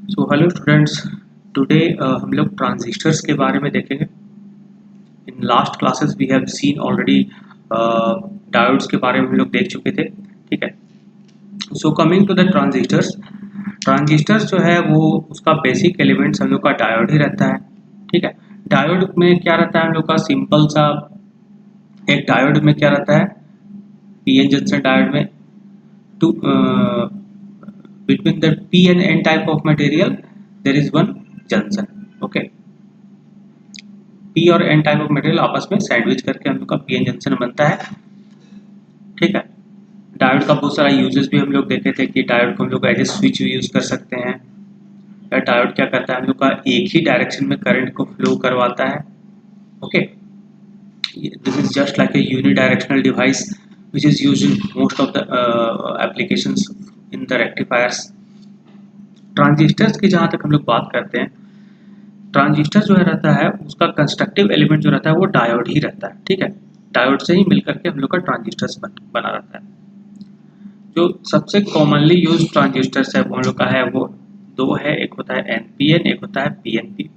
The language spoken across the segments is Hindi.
सो हेलो स्टूडेंट्स, टुडे हम लोग ट्रांजिस्टर्स के बारे में देखेंगे। In last classes we have seen already diodes के बारे में हम लोग देख चुके थे। ठीक है। So coming to the transistors, transistors जो है वो उसका बेसिक एलिमेंट्स हम लोग का डायोड ही रहता है। ठीक है। डायोड में क्या रहता है हम लोग का सिंपल सा, एक डायोड में क्या रहता है, पीएन जंक्शन डायोड में to between the p and n type of material there is one junction. Okay, p और n टाइप ऑफ मटेरियल आपस में सैंडविच करके हम लोग का पीएन जंक्शन बनता है। ठीक है। डायोड का बहुत सारा यूजेस भी हम लोग देखे थे कि डायोड को हम लोग एज ए स्विच भी यूज कर सकते हैं। या डायोड क्या करता है, हम लोग का एक ही डायरेक्शन में करंट को फ्लो करवाता है। Okay, this is just like a unidirectional device which is used in most of the applications in the rectifiers. Transistors की जहाँ तक हम लोग बात करते हैं, ट्रांजिस्टर जो है रहता है उसका कंस्ट्रक्टिव एलिमेंट जो रहता है वो डायोड ही रहता है। ठीक है। डायोड से ही मिलकर के हम लोग का ट्रांजिस्टर्स बना रहता है। जो सबसे कॉमनली यूज ट्रांजिस्टर्स है वो हम लोग का है वो दो है, एक होता है एनपीएन, एक होता है पीएनपी।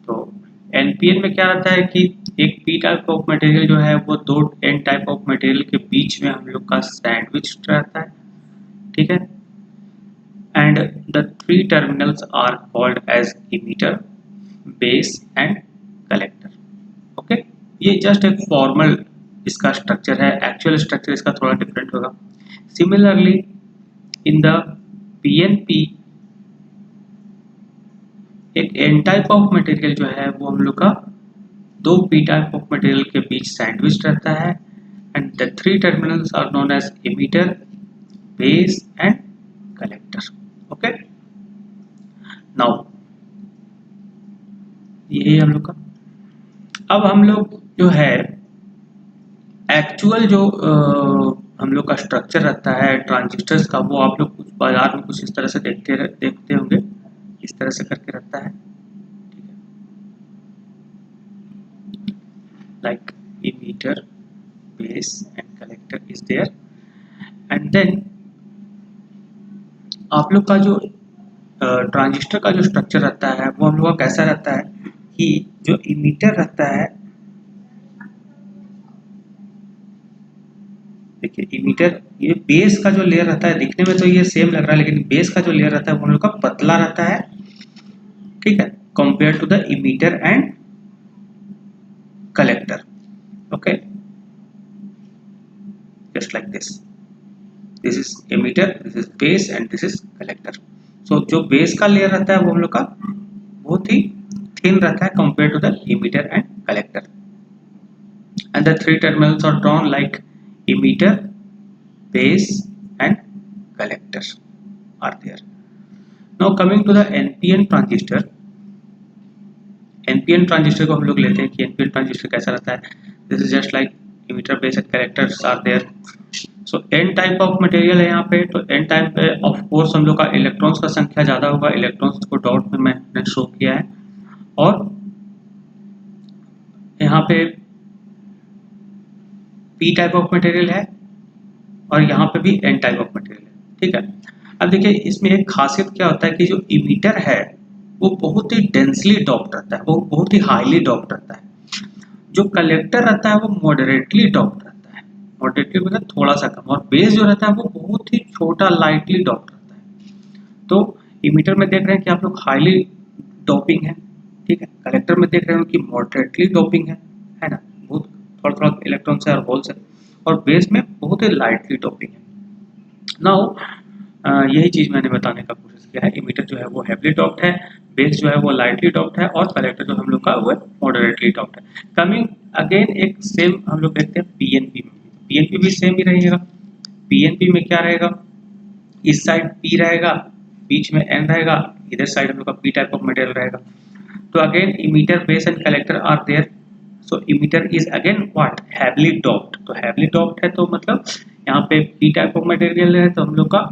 तो एनपीएन में क्या रहता है कि एक पी टाइप ऑफ मटेरियल जो है वो दो एन टाइप ऑफ मटेरियल के बीच में हम लोग का सैंडविच रहता है। ठीक है। and the three terminals are called as emitter, base and collector. Okay, ये जस्ट एक फॉर्मल इसका स्ट्रक्चर है, एक्चुअल स्ट्रक्चर इसका थोड़ा डिफरेंट होगा। सिमिलरली इन द पीएनपी एक एन टाइप ऑफ मटेरियल जो है वो हम लोग का दो पी टाइप ऑफ मटेरियल के बीच सैंडविच रहता है and the three terminals are known as emitter, base and collector. Okay, now यही हम लोग का, अब हम लोग जो है एक्चुअल जो हम लोग का स्ट्रक्चर रहता है ट्रांजिस्टर्स का, वो आप लोग कुछ बाजार में कुछ इस तरह से देखते होंगे, इस तरह से करके रहता है। ठीक है, like emitter, base and collector is there and then आप लोग का जो ट्रांजिस्टर का जो स्ट्रक्चर रहता है वो हम लोग का कैसा रहता है कि जो इमीटर रहता है, देखिए इमीटर, ये बेस का जो लेयर रहता है दिखने में तो ये सेम लग रहा है, लेकिन बेस का जो लेयर रहता है वो हम लोग का पतला रहता है। ठीक है, compare to the emitter and collector. Okay, just like this is emitter, this is base and this is collector. So जो बेस का लेयर रहता है वो हम लोग का बहुत ही थिन रहता है compare to the emitter and collector and the three terminals are drawn like emitter, base and collector are there. Now coming to the NPN transistor, NPN transistor को हम लोग लेते हैं कि NPN ट्रांजिस्टर कैसा रहता है। This is just like emitter, base and collectors are there. So N type of material है यहाँ पे, तो N टाइप पे ऑफ कोर्स हम लोग का इलेक्ट्रॉन्स का संख्या ज़्यादा होगा, इलेक्ट्रॉन्स को डॉट में मैंने शो किया है, और यहाँ पे P टाइप ऑफ मटेरियल है और यहाँ पे भी N टाइप ऑफ मटेरियल है। ठीक है। अब देखिए इसमें एक खासियत क्या होता है कि जो इमीटर है वो बहुत ही डेंसली डॉप्ड रहता है, वो बहुत ही हाईली डॉप्ड रहता है। जो कलेक्टर रहता है वो मॉडरेटली डॉप्ड रहता है, मॉडरेटली मतलब थोड़ा सा कम, और बेस जो रहता है वो बहुत ही छोटा लाइटली डॉप्ड रहता है। तो इमीटर में देख रहे हैं कि आप लोग हाईली डॉपिंग है। ठीक है, कलेक्टर में देख रहे हो कि मॉडरेटली डॉपिंग है ना, बहुत थोड़ा थोड़ा इलेक्ट्रॉन से और होल्स है, और बेस में बहुत ही लाइटली डॉपिंग है। नाउ यही चीज मैंने बताने का कोशिश किया है, इमीटर जो है वो हेवली डॉप्ड है, बेस जो है वो लाइटली डॉप्ड है, और कलेक्टर जो हम लोग का वो मॉडरेटली डॉप्ड है। कमिंग अगेन एक सेम हम लोग देखते हैं पीएनपी में, पीएनपी भी सेम ही रहेगा। पीएनपी में क्या रहेगा, इस साइड पी रहेगा, बीच में एन रहेगा, इधर साइड हम लोग का पी टाइप ऑफ मटेरियल रहेगा। तो again emitter, base and collector are there. So emitter is again what, heavily doped. तो हेवली डॉप्ड है तो मतलब यहाँ पे पी टाइप ऑफ मटेरियल है तो हम लोग का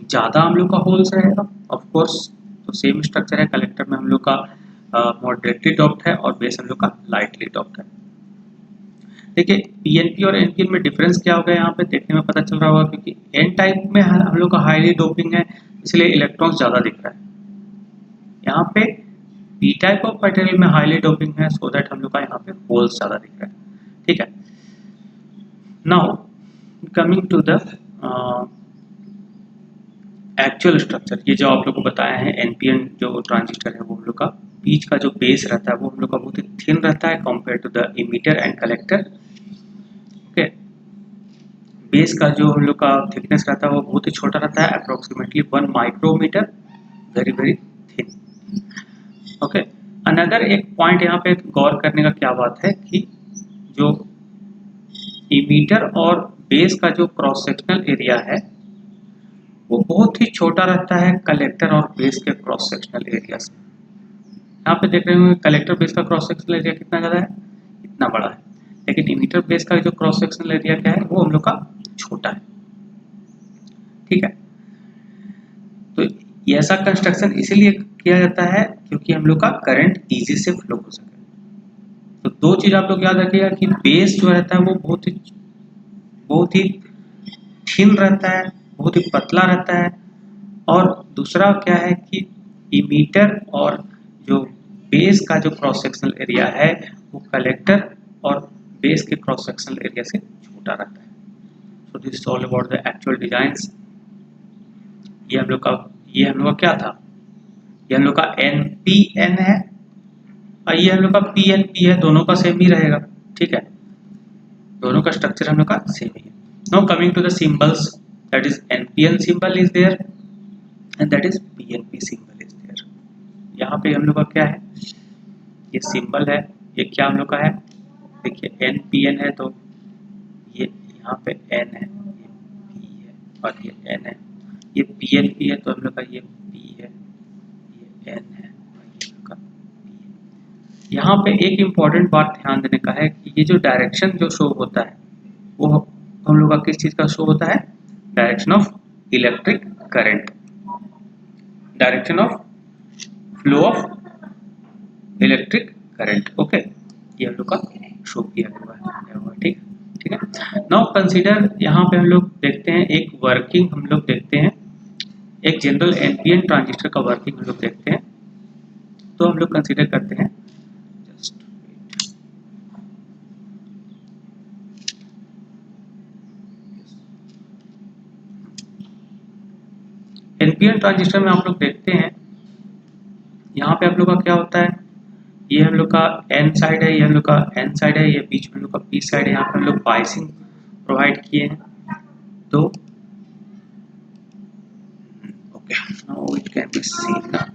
ज़्यादा हम लोग का होल्स रहेगा ऑफ कोर्स। तो सेम स्ट्रक्चर है, कलेक्टर में हम लोग का मॉडरेटली डॉप्ड है और बेस हम लोग का लाइटली डॉप्ड है। देखिए पीएनपी और एनपीएन में डिफरेंस क्या होगा यहाँ पे देखने में पता चल रहा होगा, क्योंकि एन टाइप में हम लोग का हाईली डोपिंग है इसलिए इलेक्ट्रॉन्स ज़्यादा दिख रहा है। यहाँ पे पी टाइप ऑफ मटेरियल में हाईली डोपिंग है, सो दैट हम लोग का यहाँ पे होल्स ज़्यादा दिख रहा है। ठीक है, now coming to the actual structure. ये जो आप लोग को बताया है एनपीएन जो ट्रांजिस्टर है वो हम लोग का बीच का जो बेस रहता है वो हम लोग का बहुत ही थिन रहता है compare to the emitter and collector. Okay, base का जो हम लोग का थिकनेस रहता है वो बहुत ही छोटा रहता है, approximately 1 micrometre, very very thin. Okay, another एक पॉइंट यहाँ पे गौर करने का क्या बात है कि जो इमीटर और बेस का जो क्रॉस सेक्शनल एरिया है वो बहुत ही छोटा रहता है कलेक्टर और बेस के क्रॉस सेक्शनल एरिया से। यहाँ पे देख रहे होंगे कलेक्टर बेस का क्रॉस सेक्शनल एरिया कितना ज़्यादा है, इतना बड़ा है, लेकिन इमीटर बेस का जो क्रॉस सेक्शनल एरिया क्या है वो हम लोग का छोटा है। ठीक है, तो ऐसा कंस्ट्रक्शन इसीलिए किया जाता है क्योंकि हम लोग का करंट इजी से फ्लो हो सके। तो दो चीज़ आप लोग याद रखिएगा कि बेस जो रहता है वो बहुत ही थिन रहता है, बहुत ही पतला रहता है, और दूसरा क्या है कि इमीटर और जो बेस का जो क्रॉस सेक्शनल एरिया है वो कलेक्टर और बेस के क्रॉस सेक्शनल एरिया से छोटा रहता है। सो this is all about the actual designs. ये हम लोग का क्या था, ये हम लोग का NPN है और ये हम लोग का PNP है, दोनों का सेम ही रहेगा। ठीक है, दोनों का स्ट्रक्चर हम लोग का सेम ही है। Now coming to the symbols, that is NPN symbol is there and that is PNP symbol is there. यहाँ पे हम लोग का क्या है, ये सिंबल है, ये क्या हम लोग का है, देखिए NPN है तो ये यहाँ पे N है, ये P है और ये N है, ये PNP है तो हम लोग का ये P है, ये N है और ये हम लोग का P है। यहाँ पे एक इम्पॉर्टेंट बात ध्यान देने का है कि ये जो डायरेक्शन जो शो होता है वो हम लोग का किस चीज़ का शो होता है, direction of electric current, direction of flow of electric current. Okay, ये हम लोग का शो किया हुआ है। ठीक है, नाउ कंसीडर, यहाँ पे हम लोग देखते हैं एक वर्किंग, हम लोग देखते हैं एक जनरल NPN ट्रांजिस्टर का वर्किंग हम लोग देखते हैं। तो हम लोग कंसीडर करते हैं, जस्ट NPN ट्रांजिस्टर में आप लोग देखते हैं यहाँ पे आप लोग का क्या होता है, ये हम लोग का N साइड है, ये हम लोग का N साइड है, ये बीच में हम लोग का P साइड है। यहाँ पे हम लोग बाइसिंग प्रोवाइड किए हैं। तो okay, now it can be seen ना।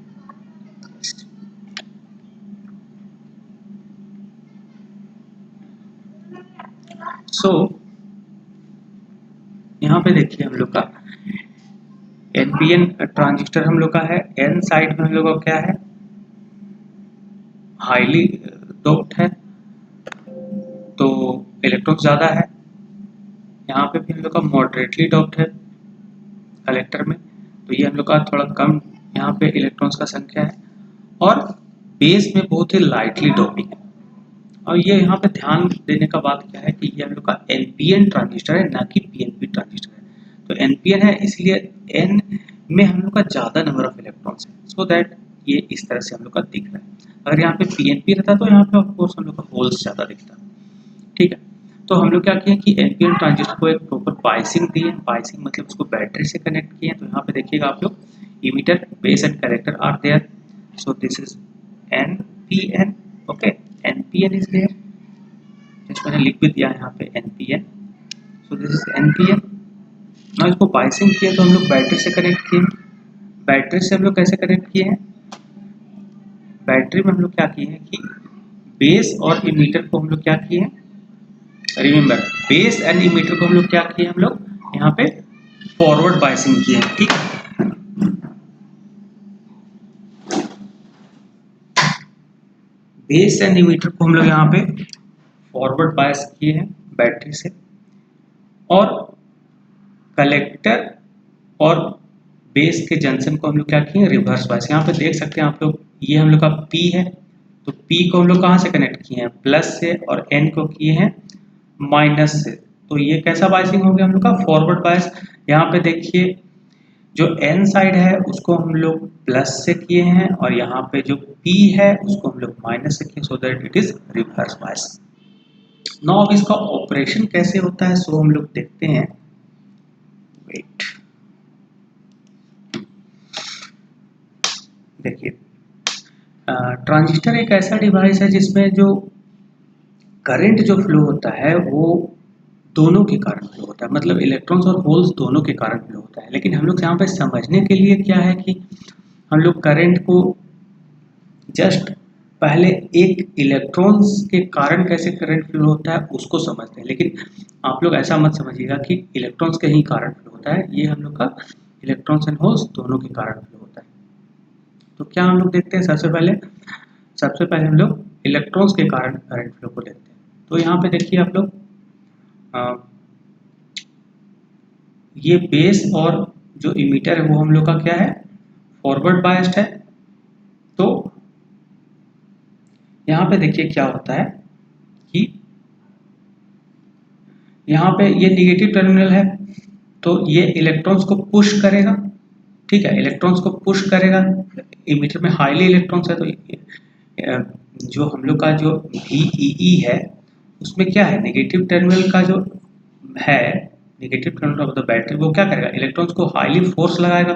सो यहाँ पे देखिए हम लोग का NPN ट्रांजिस्टर हम लोग का है, N साइड में हम लोग का क्या है, हाईली डोप्ड है, तो इलेक्ट्रॉन ज़्यादा है। यहाँ पे भी हम लोग का मॉडरेटली डोप्ड है कलेक्टर में, तो ये हम लोग का थोड़ा कम यहाँ पे इलेक्ट्रॉन्स का संख्या है, और बेस में बहुत ही लाइटली डोपिंग है। और ये यहाँ पे ध्यान देने का बात क्या है कि ये हम लोग का NPN ट्रांजिस्टर है, ना कि PNP ट्रांजिस्टर है। तो NPN है इसलिए N में हम लोग का ज़्यादा नंबर ऑफ इलेक्ट्रॉन्स है, सो दैट ये इस तरह से हम लोग का दिख रहा है। अगर यहाँ पे PNP रहता तो यहाँ पे ऑफकोर्स हम लोग का होल्स ज़्यादा दिखता। ठीक है, तो हम लोग क्या किए कि NPN ट्रांजिस्टर को एक प्रॉपर बाइसिंग दिए, बाइसिंग मतलब उसको बैटरी से कनेक्ट किए। तो यहाँ पे देखिएगा आप लोग, emitter, base and collector are there, so this is NPN। Okay, NPN is there, just मैंने लिख भी दिया यहाँ पे NPN, so this is NPN। ना इसको बाइसिंग किया तो हम लोग बैटरी से कनेक्ट किए। बैटरी से हम लोग कैसे कनेक्ट किए हैं, बैटरी में हम लोग क्या किए हैं कि बेस और इमीटर को हम लोग क्या किए हैं, रिमेंबर बेस एंड इमीटर को हम लोग क्या किए, हम लोग यहाँ पे फॉरवर्ड बाइसिंग किए हैं। ठीक है, बेस एंड इमीटर को हम लोग यहाँ पे फॉरवर्ड बायस किए हैं बैटरी से, और कलेक्टर और बेस के जंक्शन को हम लोग क्या किए, रिवर्स बायस। यहाँ पे देख सकते हैं आप लोग, ये हम लोग का P है, तो P को हम लोग कहाँ से कनेक्ट किए हैं, प्लस से, और N को किए हैं माइनस से। तो ये कैसा बायसिंग हो गया हम लोग का, फॉरवर्ड बायस। यहाँ पे देखिए जो n साइड है उसको हम लोग प्लस से किए हैं और यहाँ पे जो p है उसको हम लोग माइनस से किए, so that it is reverse bias. Now अब इसका ऑपरेशन कैसे होता है सो हम लोग देखते हैं। वेट, देखिए ट्रांजिस्टर एक ऐसा डिवाइस है जिसमें जो करंट जो फ्लो होता है वो दोनों के कारण फ्लो होता है, मतलब इलेक्ट्रॉन्स और होल्स दोनों के कारण फ्लो होता है। लेकिन हम लोग यहाँ पे समझने के लिए क्या है कि हम लोग करंट को जस्ट पहले एक इलेक्ट्रॉन्स के कारण कैसे करंट फ्लो होता है उसको समझते हैं। लेकिन आप लोग ऐसा मत समझिएगा कि इलेक्ट्रॉन्स के ही कारण फ्लो होता है, ये हम लोग का इलेक्ट्रॉन्स एंड होल्स दोनों के कारण फ्लो होता है। तो क्या हम लोग देखते हैं, सबसे पहले हम लोग इलेक्ट्रॉन्स के कारण करंट फ्लो को देखते हैं। तो यहाँ पे देखिए आप लोग ये बेस और जो इमीटर है वो हम लोग का क्या है, फॉरवर्ड बायस्ड है। तो यहाँ पे देखिए क्या होता है कि यहाँ पे ये निगेटिव टर्मिनल है तो ये इलेक्ट्रॉन्स को पुश करेगा, ठीक है, इलेक्ट्रॉन्स को पुश करेगा। इमीटर में हाईली इलेक्ट्रॉन्स है तो जो हम लोग का जो VEE है उसमें क्या है, नेगेटिव टर्मिनल का जो है, negative terminal of the battery वो क्या करेगा, इलेक्ट्रॉन्स को हाईली फोर्स लगाएगा।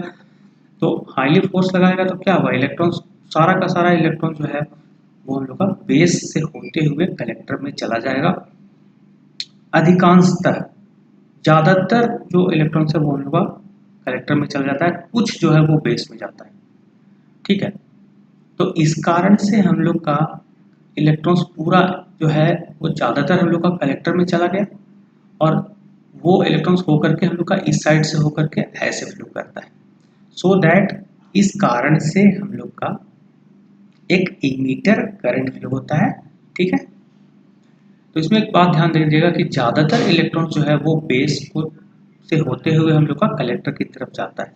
तो हाईली फोर्स लगाएगा तो क्या होगा, इलेक्ट्रॉन्स सारा का सारा इलेक्ट्रॉन जो है वो हम लोग का बेस से होते हुए कलेक्टर में चला जाएगा। अधिकांशतः ज़्यादातर जो इलेक्ट्रॉन्स है वो हम लोग का कलेक्टर में चला जाता है, कुछ जो है वो बेस में जाता है, ठीक है। तो इस कारण से हम लोग का इलेक्ट्रॉन्स पूरा जो है वो ज़्यादातर हम लोग का कलेक्टर में चला गया और वो इलेक्ट्रॉन्स होकर के हम लोग का इस साइड से होकर के ऐसे फ्लो करता है। सो दैट इस कारण से हम लोग का एक इमीटर करंट फ्लो होता है, ठीक है। तो इसमें एक बात ध्यान दीजिएगा कि ज़्यादातर इलेक्ट्रॉन जो है वो बेस को से होते हुए हम लोग का कलेक्टर की तरफ जाता है।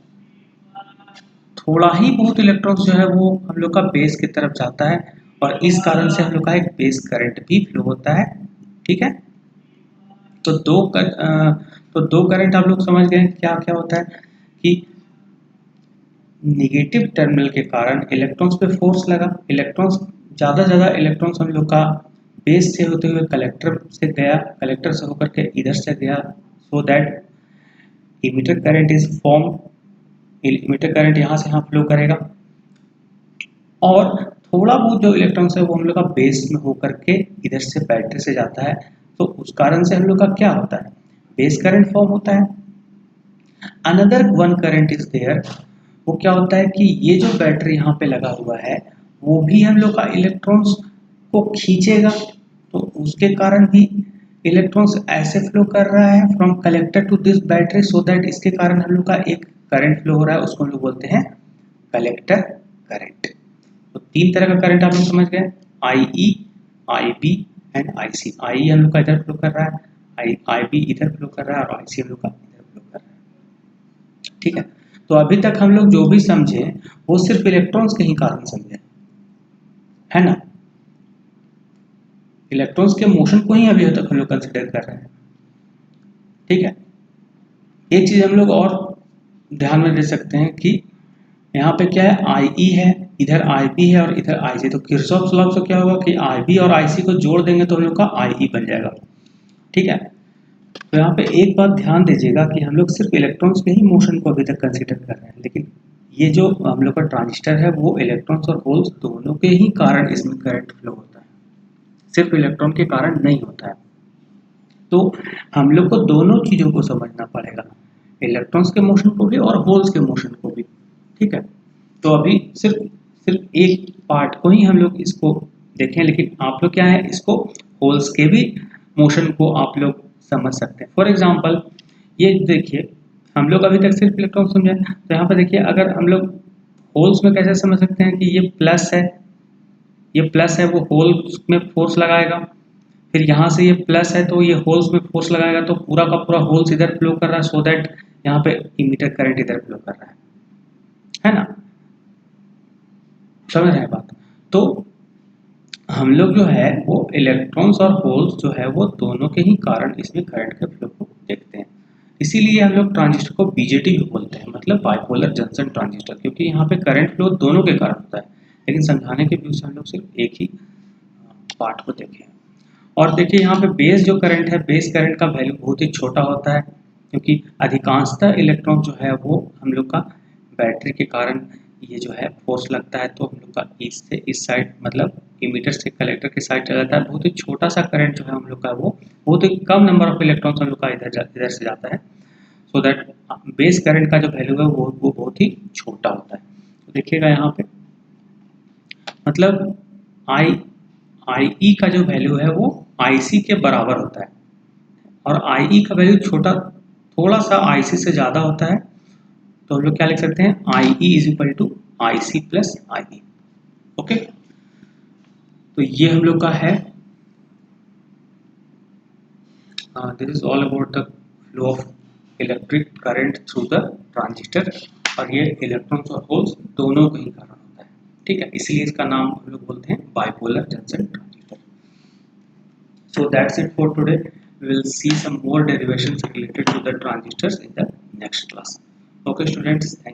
थोड़ा ही बहुत इलेक्ट्रॉन्स जो है वो हम लोग का बेस की तरफ जाता है और इस कारण से हम लोग का एक बेस करंट भी फ्लो होता है, ठीक है। तो दो करंट आप लोग समझ गए क्या क्या होता है कि निगेटिव टर्मिनल के कारण इलेक्ट्रॉन्स पे फोर्स लगा, इलेक्ट्रॉन्स ज़्यादा इलेक्ट्रॉन्स हम लोग का बेस से होते हुए कलेक्टर से गया, कलेक्टर से होकर के इधर से गया, so that emitter current is form. Emitter current यहाँ से यहाँ फ्लो करेगा और थोड़ा बहुत जो इलेक्ट्रॉन्स है वो हम लोग का बेस में होकर के इधर से बैटरी से जाता है। तो उस कारण से हम लोग का क्या होता है, बेस करंट फॉर्म होता है। Another one current is there, वो क्या होता है कि ये जो बैटरी यहाँ पे लगा हुआ है वो भी हम लोग का इलेक्ट्रॉन्स को खींचेगा, तो उसके कारण भी इलेक्ट्रॉन्स ऐसे फ्लो कर रहा है from collector to this battery, so that इसके कारण हम लोग का एक करंट फ्लो हो रहा है, उसको हम लोग बोलते हैं कलेक्टर करंट। तो तीन तरह का करंट आप लोग समझ गए, IE, IB and IC। IE हम लोग का इधर फ्लो कर रहा है, IB इधर फ्लो कर रहा है और IC हम लोग का इधर फ्लो कर रहा है, ठीक है। तो अभी तक हम लोग जो भी समझे वो सिर्फ इलेक्ट्रॉन्स के ही कारण समझे, है ना। इलेक्ट्रॉन्स के मोशन को ही अभी तक हम लोग कंसिडर कर रहे हैं, ठीक है। एक चीज हम लोग और ध्यान में दे सकते हैं कि यहाँ पे क्या है, IE है, इधर IB है और इधर IC। तो किरचॉफ लॉ से क्या होगा कि IB और IC को जोड़ देंगे तो हम लोग का IE बन जाएगा, ठीक है। तो यहाँ पे एक बात ध्यान दीजिएगा कि हम लोग सिर्फ इलेक्ट्रॉन्स के ही मोशन को अभी तक कंसिडर कर रहे हैं, लेकिन ये जो हम लोग का ट्रांजिस्टर है वो इलेक्ट्रॉन्स और होल्स दोनों के ही कारण इसमें करंट फ्लो होता है, सिर्फ इलेक्ट्रॉन के कारण नहीं होता है। तो हम लोग को दोनों चीज़ों को समझना पड़ेगा, इलेक्ट्रॉन्स के मोशन को भी और होल्स के मोशन को भी, ठीक है। तो अभी सिर्फ एक पार्ट को ही हम लोग इसको देखें, लेकिन आप लोग क्या है इसको होल्स के भी मोशन को आप लोग समझ सकते हैं। फॉर एग्जांपल ये देखिए, हम लोग अभी तक सिर्फ इलेक्ट्रॉन समझे, तो यहाँ पर देखिए अगर हम लोग होल्स में कैसे समझ सकते हैं कि ये प्लस है, ये प्लस है, वो होल्स में फोर्स लगाएगा, फिर यहाँ से ये प्लस है तो ये होल्स में फोर्स लगाएगा, तो पूरा का पूरा होल्स इधर फ्लो कर रहा है, सो दैट यहाँ पे इमीटर करंट इधर फ्लो कर रहा है ना, समझ रहे हैं बात। तो हम लोग जो है वो इलेक्ट्रॉन्स और होल्स जो है वो दोनों के ही कारण इसमें करंट के फ्लो को देखते हैं, इसीलिए हम लोग ट्रांजिस्टर को BJT भी बोलते हैं, मतलब मतलब बाइपोलर जंक्शन ट्रांजिस्टर, क्योंकि यहाँ पे करंट फ्लो दोनों के कारण होता है, लेकिन समझाने के व्यू से हम लोग सिर्फ एक ही पार्ट को देखें। और देखिए यहाँ पे बेस जो करंट है, बेस करंट का वैल्यू बहुत ही छोटा होता है, क्योंकि अधिकांशतः इलेक्ट्रॉन जो है वो हम लोग का बैटरी के कारण ये जो है फोर्स लगता है, तो हम लोग का इस से इस साइड मतलब इमीटर से कलेक्टर के साइड चला जाता है। बहुत ही छोटा सा करंट जो है हम लोग का वो बहुत ही कम नंबर ऑफ इलेक्ट्रॉन्स हम लोग का इधर से जाता है, सो दैट बेस करंट का जो वैल्यू है वो बहुत ही छोटा होता है। तो देखिएगा यहाँ पे मतलब आई ई का जो वैल्यू है वो आई सी के बराबर होता है, और आई ई का वैल्यू छोटा थोड़ा सा आई सी से ज़्यादा होता है, तो हम लोग क्या लिख सकते हैं, I E is equal to I C plus I E. Okay, तो ये हम लोग का है, this is all about the flow of electric current through the transistor, और ये इलेक्ट्रॉन्स और होल्स दोनों का ही कारण होता है। ठीक है, इसलिए इसका नाम हम लोग बोलते हैं bipolar junction transistor. So that's it for today. We will see some more derivations related to the transistors in the next class. Okay, students, thank you.